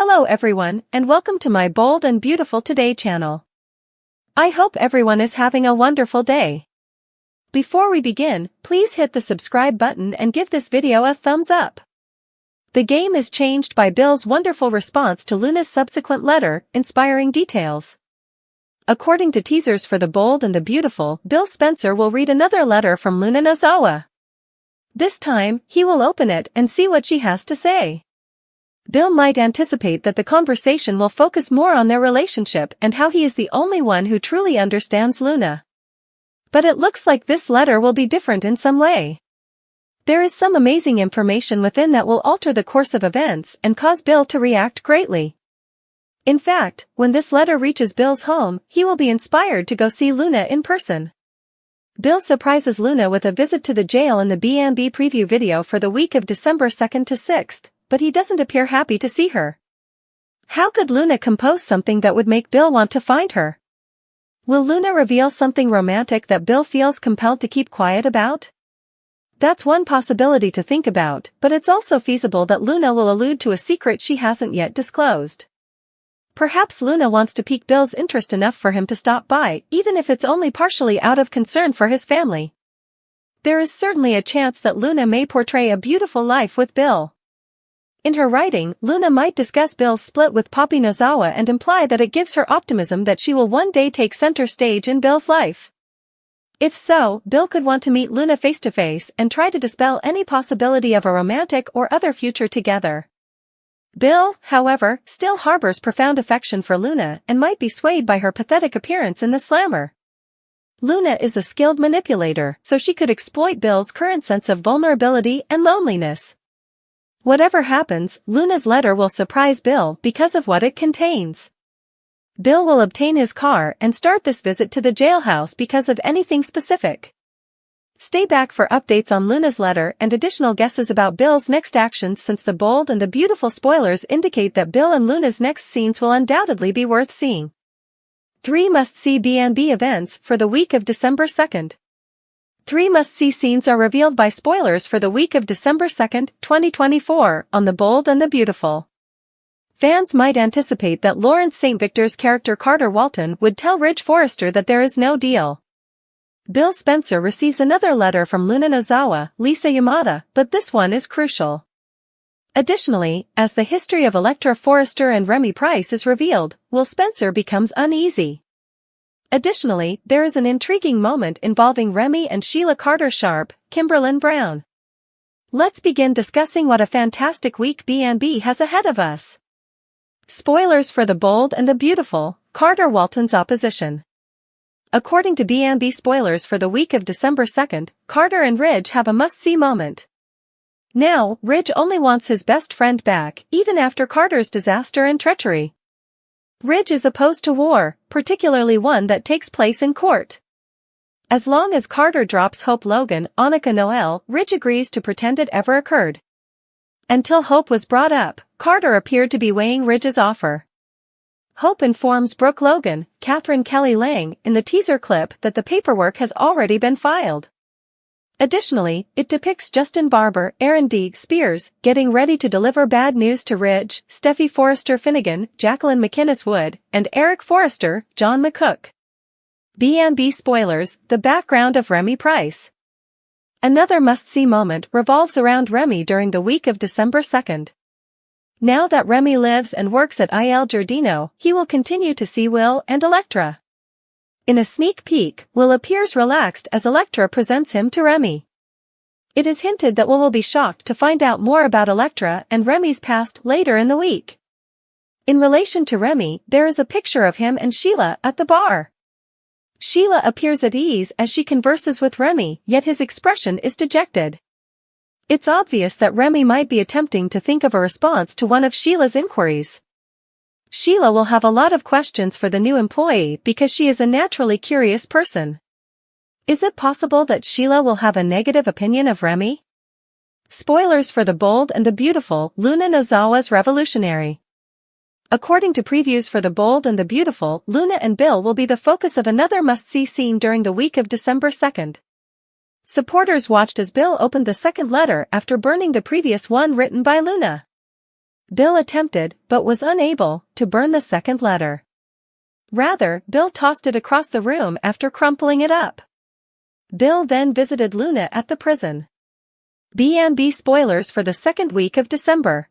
Hello everyone, and welcome to my Bold and Beautiful Today channel. I hope everyone is having a wonderful day. Before we begin, please hit the subscribe button and give this video a thumbs up. The game is changed by Bill's wonderful response to Luna's subsequent letter, inspiring details. According to teasers for The Bold and the Beautiful, Bill Spencer will read another letter from Luna Nozawa. This time, he will open it and see what she has to say. Bill might anticipate that the conversation will focus more on their relationship and how he is the only one who truly understands Luna. But it looks like this letter will be different in some way. There is some amazing information within that will alter the course of events and cause Bill to react greatly. In fact, when this letter reaches Bill's home, he will be inspired to go see Luna in person. Bill surprises Luna with a visit to the jail in the B&B preview video for the week of December 2nd to 6th. But he doesn't appear happy to see her. How could Luna compose something that would make Bill want to find her? Will Luna reveal something romantic that Bill feels compelled to keep quiet about? That's one possibility to think about, but it's also feasible that Luna will allude to a secret she hasn't yet disclosed. Perhaps Luna wants to pique Bill's interest enough for him to stop by, even if it's only partially out of concern for his family. There is certainly a chance that Luna may portray a beautiful life with Bill. In her writing, Luna might discuss Bill's split with Poppy Nozawa and imply that it gives her optimism that she will one day take center stage in Bill's life. If so, Bill could want to meet Luna face-to-face and try to dispel any possibility of a romantic or other future together. Bill, however, still harbors profound affection for Luna and might be swayed by her pathetic appearance in the slammer. Luna is a skilled manipulator, so she could exploit Bill's current sense of vulnerability and loneliness. Whatever happens, Luna's letter will surprise Bill because of what it contains. Bill will obtain his car and start this visit to the jailhouse because of anything specific. Stay back for updates on Luna's letter and additional guesses about Bill's next actions, since The Bold and the Beautiful spoilers indicate that Bill and Luna's next scenes will undoubtedly be worth seeing. 3 must-see B&B events for the week of December 2nd. 3 must-see scenes are revealed by spoilers for the week of December 2nd, 2024, on The Bold and the Beautiful. Fans might anticipate that Lawrence St. Victor's character Carter Walton would tell Ridge Forrester that there is no deal. Bill Spencer receives another letter from Luna Nozawa, Lisa Yamada, but this one is crucial. Additionally, as the history of Electra Forrester and Remy Price is revealed, Will Spencer becomes uneasy. Additionally, there is an intriguing moment involving Remy and Sheila Carter-Sharp, Kimberlyn Brown. Let's begin discussing what a fantastic week B&B has ahead of us. Spoilers for The Bold and the Beautiful, Carter Walton's opposition. According to B&B spoilers for the week of December 2nd, Carter and Ridge have a must-see moment. Now, Ridge only wants his best friend back, even after Carter's disaster and treachery. Ridge is opposed to war, particularly one that takes place in court. As long as Carter drops Hope Logan, Annika Noel, Ridge agrees to pretend it ever occurred. Until Hope was brought up, Carter appeared to be weighing Ridge's offer. Hope informs Brooke Logan, Catherine Kelly Lang, in the teaser clip that the paperwork has already been filed. Additionally, it depicts Justin Barber, Aaron D. Spears, getting ready to deliver bad news to Ridge, Steffi Forrester Finnegan, Jacqueline McInnes Wood, and Eric Forrester, John McCook. B&B spoilers, the background of Remy Price. Another must-see moment revolves around Remy during the week of December 2nd. Now that Remy lives and works at Il Giardino, he will continue to see Will and Electra. In a sneak peek, Will appears relaxed as Electra presents him to Remy. It is hinted that Will be shocked to find out more about Electra and Remy's past later in the week. In relation to Remy, there is a picture of him and Sheila at the bar. Sheila appears at ease as she converses with Remy, yet his expression is dejected. It's obvious that Remy might be attempting to think of a response to one of Sheila's inquiries. Sheila will have a lot of questions for the new employee because she is a naturally curious person. Is it possible that Sheila will have a negative opinion of Remy? Spoilers for The Bold and the Beautiful, Luna Nozawa's revolutionary. According to previews for The Bold and the Beautiful, Luna and Bill will be the focus of another must-see scene during the week of December 2nd. Supporters watched as Bill opened the second letter after burning the previous one written by Luna. Bill attempted, but was unable, to burn the second letter. Rather, Bill tossed it across the room after crumpling it up. Bill then visited Luna at the prison. B&B spoilers for the second week of December.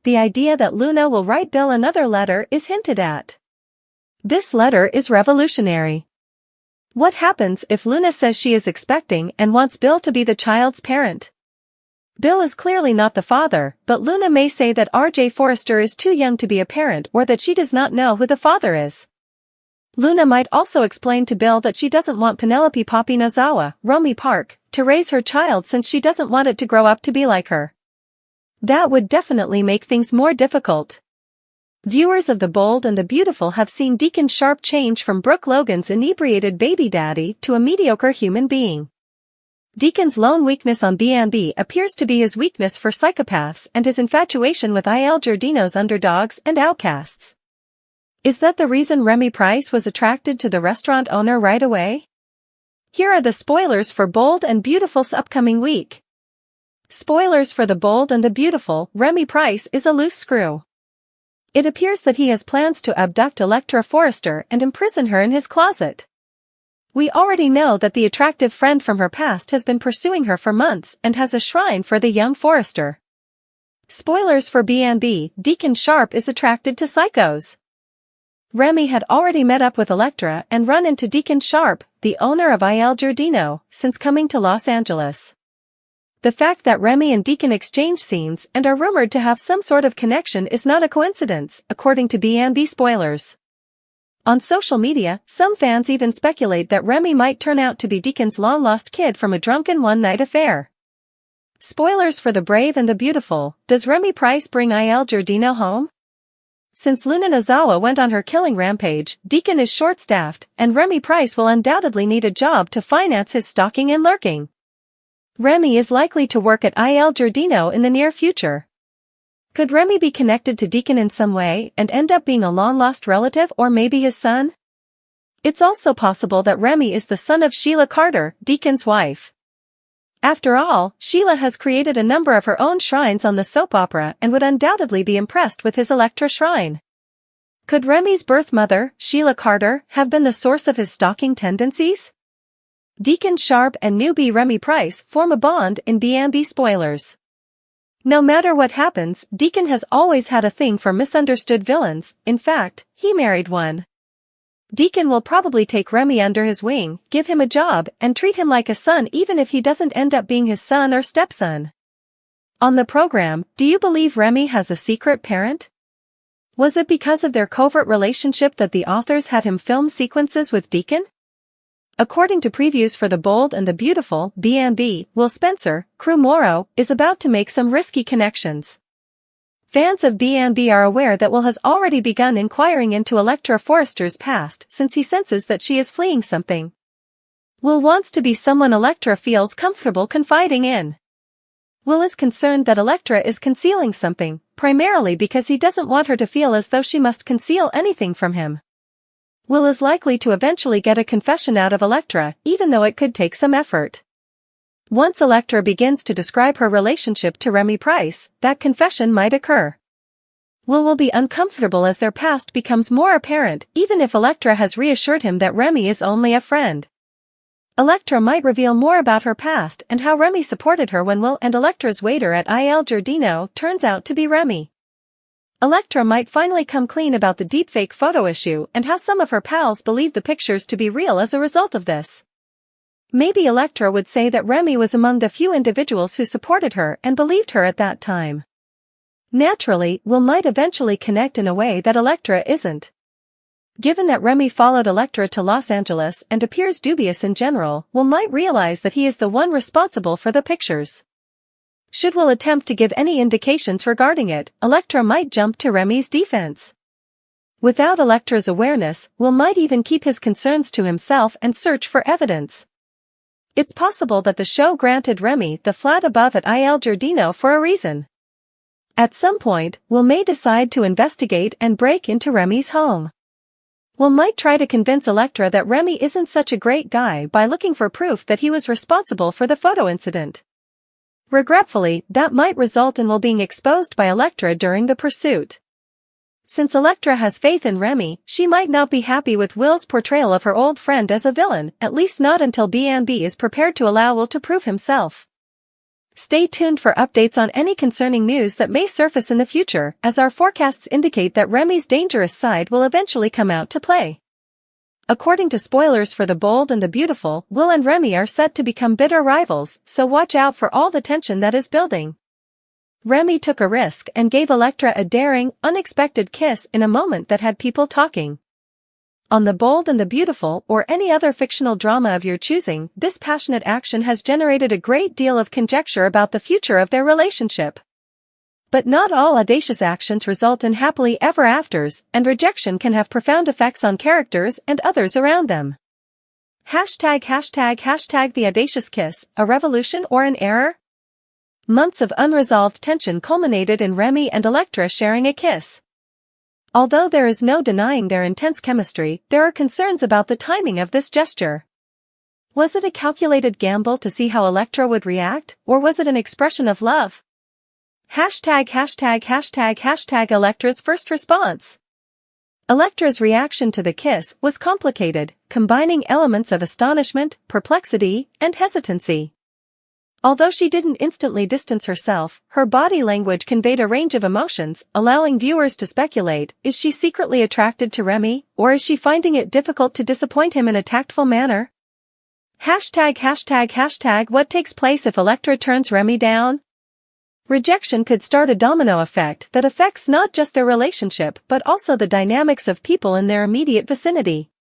The idea that Luna will write Bill another letter is hinted at. This letter is revolutionary. What happens if Luna says she is expecting and wants Bill to be the child's parent? Bill is clearly not the father, but Luna may say that R.J. Forrester is too young to be a parent or that she does not know who the father is. Luna might also explain to Bill that she doesn't want Penelope Poppy Nozawa, Romy Park, to raise her child since she doesn't want it to grow up to be like her. That would definitely make things more difficult. Viewers of The Bold and the Beautiful have seen Deacon Sharp change from Brooke Logan's inebriated baby daddy to a mediocre human being. Deacon's lone weakness on B&B appears to be his weakness for psychopaths and his infatuation with Il Giardino's underdogs and outcasts. Is that the reason Remy Price was attracted to the restaurant owner right away? Here are the spoilers for Bold and Beautiful's upcoming week. Spoilers for The Bold and the Beautiful. Remy Price is a loose screw. It appears that he has plans to abduct Electra Forrester and imprison her in his closet. We already know that the attractive friend from her past has been pursuing her for months and has a shrine for the young Forrester. Spoilers for B&B. Deacon Sharp is attracted to psychos. Remy had already met up with Electra and run into Deacon Sharp, the owner of Il Giardino, since coming to Los Angeles. The fact that Remy and Deacon exchange scenes and are rumored to have some sort of connection is not a coincidence, according to B&B spoilers. On social media, some fans even speculate that Remy might turn out to be Deacon's long-lost kid from a drunken one-night affair. Spoilers for The Brave and the Beautiful. Does Remy Price bring Il Giardino home? Since Luna Nozawa went on her killing rampage, Deacon is short-staffed, and Remy Price will undoubtedly need a job to finance his stalking and lurking. Remy is likely to work at Il Giardino in the near future. Could Remy be connected to Deacon in some way and end up being a long-lost relative or maybe his son? It's also possible that Remy is the son of Sheila Carter, Deacon's wife. After all, Sheila has created a number of her own shrines on the soap opera and would undoubtedly be impressed with his Electra shrine. Could Remy's birth mother, Sheila Carter, have been the source of his stalking tendencies? Deacon Sharp and newbie Remy Price form a bond in B&B spoilers. No matter what happens, Deacon has always had a thing for misunderstood villains. In fact, he married one. Deacon will probably take Remy under his wing, give him a job, and treat him like a son even if he doesn't end up being his son or stepson. On the program, do you believe Remy has a secret parent? Was it because of their covert relationship that the authors had him film sequences with Deacon? According to previews for The Bold and the Beautiful, B&B, Will Spencer, Crew Morrow, is about to make some risky connections. Fans of B&B are aware that Will has already begun inquiring into Electra Forrester's past since he senses that she is fleeing something. Will wants to be someone Electra feels comfortable confiding in. Will is concerned that Electra is concealing something, primarily because he doesn't want her to feel as though she must conceal anything from him. Will is likely to eventually get a confession out of Electra, even though it could take some effort. Once Electra begins to describe her relationship to Remy Price, that confession might occur. Will be uncomfortable as their past becomes more apparent, even if Electra has reassured him that Remy is only a friend. Electra might reveal more about her past and how Remy supported her when Will and Electra's waiter at Il Giardino turns out to be Remy. Electra might finally come clean about the deepfake photo issue and how some of her pals believe the pictures to be real as a result of this. Maybe Electra would say that Remy was among the few individuals who supported her and believed her at that time. Naturally, Will might eventually connect in a way that Electra isn't. Given that Remy followed Electra to Los Angeles and appears dubious in general, Will might realize that he is the one responsible for the pictures. Should Will attempt to give any indications regarding it, Electra might jump to Remy's defense. Without Electra's awareness, Will might even keep his concerns to himself and search for evidence. It's possible that the show granted Remy the flat above at Il Giardino for a reason. At some point, Will may decide to investigate and break into Remy's home. Will might try to convince Electra that Remy isn't such a great guy by looking for proof that he was responsible for the photo incident. Regretfully, that might result in Will being exposed by Elektra during the pursuit. Since Elektra has faith in Remy, she might not be happy with Will's portrayal of her old friend as a villain, at least not until B&B is prepared to allow Will to prove himself. Stay tuned for updates on any concerning news that may surface in the future, as our forecasts indicate that Remy's dangerous side will eventually come out to play. According to spoilers for The Bold and the Beautiful, Will and Remy are set to become bitter rivals, so watch out for all the tension that is building. Remy took a risk and gave Elektra a daring, unexpected kiss in a moment that had people talking. On The Bold and the Beautiful or any other fictional drama of your choosing, this passionate action has generated a great deal of conjecture about the future of their relationship. But not all audacious actions result in happily ever afters, and rejection can have profound effects on characters and others around them. ### The audacious kiss, a revolution or an error? Months of unresolved tension culminated in Remy and Elektra sharing a kiss. Although there is no denying their intense chemistry, there are concerns about the timing of this gesture. Was it a calculated gamble to see how Elektra would react, or was it an expression of love? ### Elektra's first response. Elektra's reaction to the kiss was complicated, combining elements of astonishment, perplexity, and hesitancy. Although she didn't instantly distance herself, her body language conveyed a range of emotions, allowing viewers to speculate, is she secretly attracted to Remy, or is she finding it difficult to disappoint him in a tactful manner? ### What takes place if Elektra turns Remy down? Rejection could start a domino effect that affects not just their relationship but also the dynamics of people in their immediate vicinity.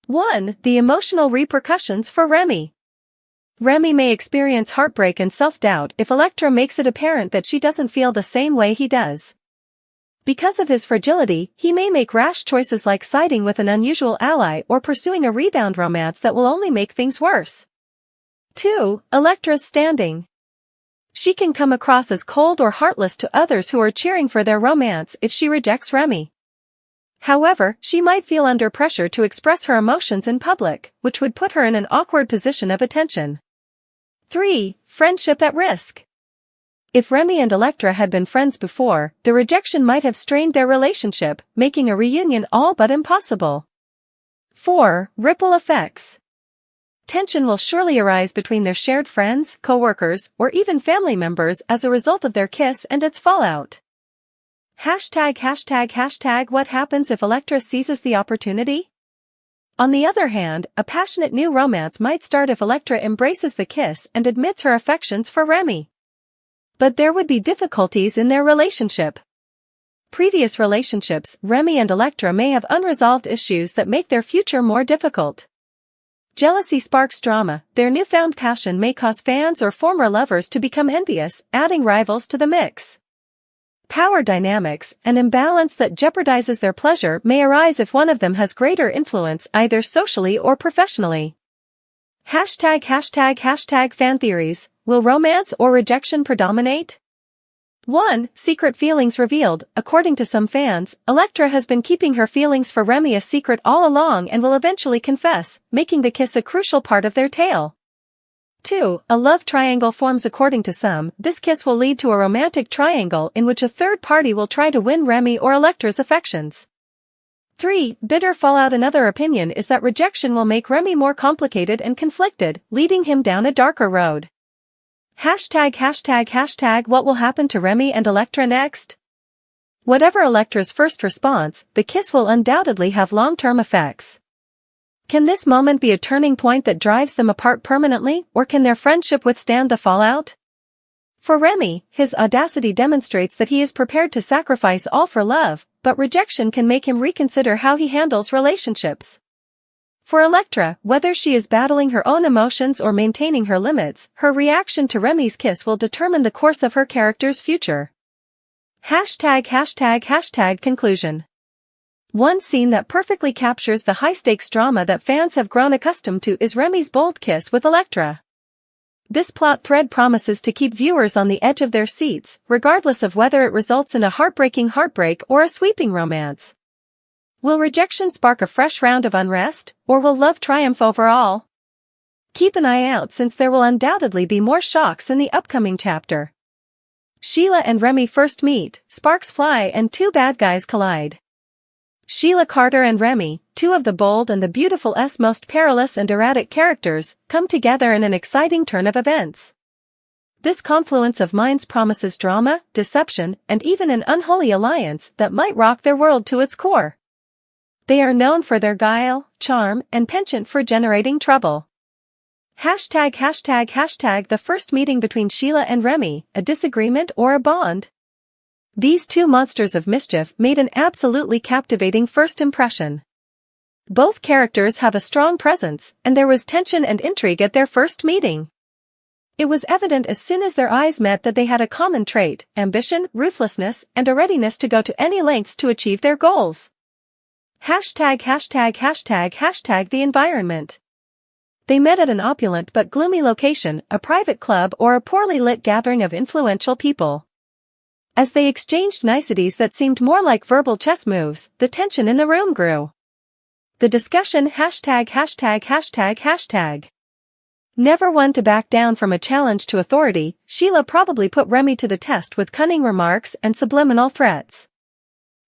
1. The emotional repercussions for Remy. Remy may experience heartbreak and self-doubt if Elektra makes it apparent that she doesn't feel the same way he does. Because of his fragility, he may make rash choices like siding with an unusual ally or pursuing a rebound romance that will only make things worse. 2. Elektra's standing. She can come across as cold or heartless to others who are cheering for their romance if she rejects Remy. However, she might feel under pressure to express her emotions in public, which would put her in an awkward position of attention. 3. Friendship at risk. If Remy and Elektra had been friends before, the rejection might have strained their relationship, making a reunion all but impossible. 4. Ripple effects. Tension will surely arise between their shared friends, co-workers, or even family members as a result of their kiss and its fallout. ### What happens if Elektra seizes the opportunity? On the other hand, a passionate new romance might start if Elektra embraces the kiss and admits her affections for Remy. But there would be difficulties in their relationship. Previous relationships, Remy and Elektra may have unresolved issues that make their future more difficult. Jealousy sparks drama. Their newfound passion may cause fans or former lovers to become envious, adding rivals to the mix. Power dynamics, an imbalance that jeopardizes their pleasure may arise if one of them has greater influence either socially or professionally. ### Fan theories, will romance or rejection predominate? 1. Secret feelings revealed. According to some fans, Elektra has been keeping her feelings for Remy a secret all along and will eventually confess, making the kiss a crucial part of their tale. 2. A love triangle forms. According to some, this kiss will lead to a romantic triangle in which a third party will try to win Remy or Elektra's affections. 3. Bitter fallout. Another opinion is that rejection will make Remy more complicated and conflicted, leading him down a darker road. ### What will happen to Remy and Elektra next? Whatever Elektra's first response, the kiss will undoubtedly have long-term effects. Can this moment be a turning point that drives them apart permanently, or can their friendship withstand the fallout? For Remy, his audacity demonstrates that he is prepared to sacrifice all for love, but rejection can make him reconsider how he handles relationships. For Elektra, whether she is battling her own emotions or maintaining her limits, her reaction to Remy's kiss will determine the course of her character's future. ### Conclusion. One scene that perfectly captures the high-stakes drama that fans have grown accustomed to is Remy's bold kiss with Elektra. This plot thread promises to keep viewers on the edge of their seats, regardless of whether it results in a heartbreaking heartbreak or a sweeping romance. Will rejection spark a fresh round of unrest, or will love triumph over all? Keep an eye out since there will undoubtedly be more shocks in the upcoming chapter. Sheila and Remy first meet, sparks fly and two bad guys collide. Sheila Carter and Remy, two of the bold and the beautiful's most perilous and erratic characters, come together in an exciting turn of events. This confluence of minds promises drama, deception, and even an unholy alliance that might rock their world to its core. They are known for their guile, charm, and penchant for generating trouble. ####The first meeting between Sheila and Remy, a disagreement or a bond? These two monsters of mischief made an absolutely captivating first impression. Both characters have a strong presence, and there was tension and intrigue at their first meeting. It was evident as soon as their eyes met that they had a common trait: ambition, ruthlessness, and a readiness to go to any lengths to achieve their goals. ######The environment. They met at an opulent but gloomy location, a private club or a poorly lit gathering of influential people. As they exchanged niceties that seemed more like verbal chess moves, the tension in the room grew. The discussion #####. Never one to back down from a challenge to authority, Sheila probably put Remy to the test with cunning remarks and subliminal threats.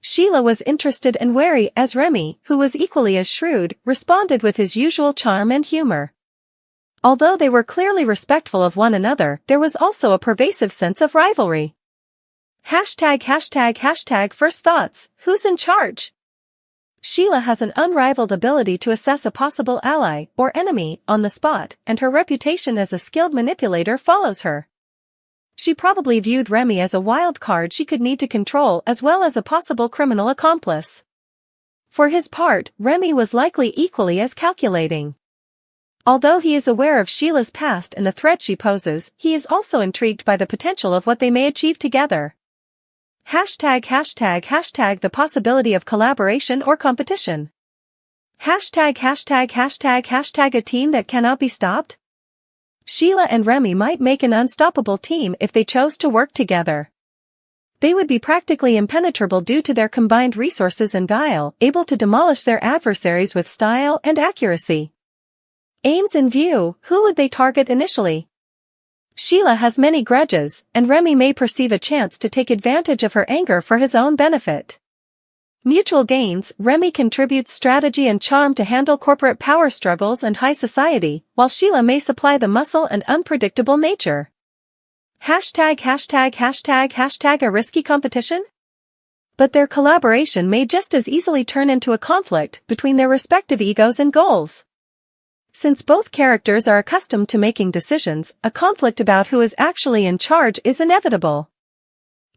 Sheila was interested and wary as Remy, who was equally as shrewd, responded with his usual charm and humor. Although they were clearly respectful of one another, there was also a pervasive sense of rivalry. ####First thoughts, who's in charge? Sheila has an unrivaled ability to assess a possible ally or enemy on the spot, and her reputation as a skilled manipulator follows her. She probably viewed Remy as a wild card she could need to control as well as a possible criminal accomplice. For his part, Remy was likely equally as calculating. Although he is aware of Sheila's past and the threat she poses, he is also intrigued by the potential of what they may achieve together. ##### The possibility of collaboration or competition. ##### A team that cannot be stopped? Sheila and Remy might make an unstoppable team if they chose to work together. They would be practically impenetrable due to their combined resources and guile, able to demolish their adversaries with style and accuracy. Aims in view, who would they target initially? Sheila has many grudges, and Remy may perceive a chance to take advantage of her anger for his own benefit. Mutual gains: Remy contributes strategy and charm to handle corporate power struggles and high society, while Sheila may supply the muscle and unpredictable nature. ##### A risky competition? But their collaboration may just as easily turn into a conflict between their respective egos and goals. Since both characters are accustomed to making decisions, a conflict about who is actually in charge is inevitable.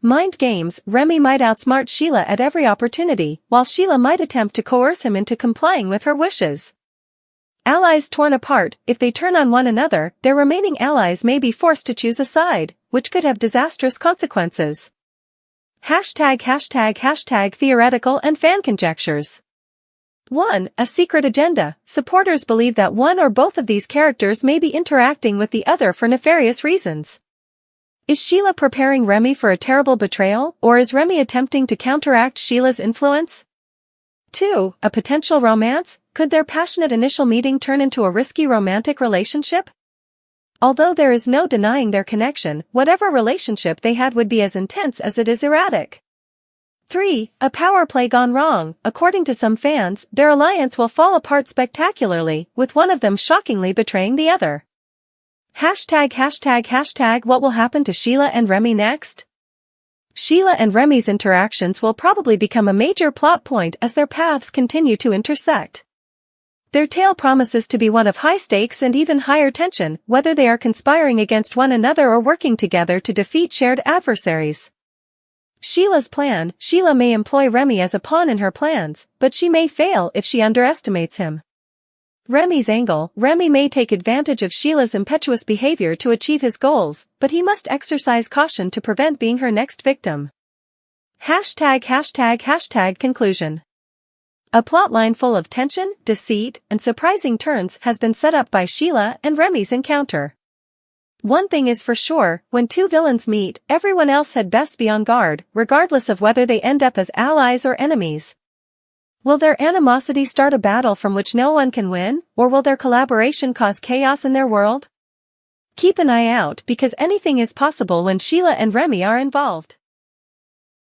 Mind games: Remy might outsmart Sheila at every opportunity, while Sheila might attempt to coerce him into complying with her wishes. Allies torn apart: if they turn on one another, their remaining allies may be forced to choose a side, which could have disastrous consequences. ##### Theoretical and fan conjectures. 1. A secret agenda: supporters believe that one or both of these characters may be interacting with the other for nefarious reasons. Is Sheila preparing Remy for a terrible betrayal, or is Remy attempting to counteract Sheila's influence? 2. A potential romance: could their passionate initial meeting turn into a risky romantic relationship? Although there is no denying their connection, whatever relationship they had would be as intense as it is erratic. 3. A power play gone wrong: according to some fans, their alliance will fall apart spectacularly, with one of them shockingly betraying the other. ##### What will happen to Sheila and Remy next? Sheila and Remy's interactions will probably become a major plot point as their paths continue to intersect. Their tale promises to be one of high stakes and even higher tension, whether they are conspiring against one another or working together to defeat shared adversaries. Sheila's plan: Sheila may employ Remy as a pawn in her plans, but she may fail if she underestimates him. Remy's angle: Remy may take advantage of Sheila's impetuous behavior to achieve his goals, but he must exercise caution to prevent being her next victim. ##### Conclusion. A plotline full of tension, deceit, and surprising turns has been set up by Sheila and Remy's encounter. One thing is for sure: when two villains meet, everyone else had best be on guard, regardless of whether they end up as allies or enemies. Will their animosity start a battle from which no one can win, or will their collaboration cause chaos in their world? Keep an eye out because anything is possible when Sheila and Remy are involved.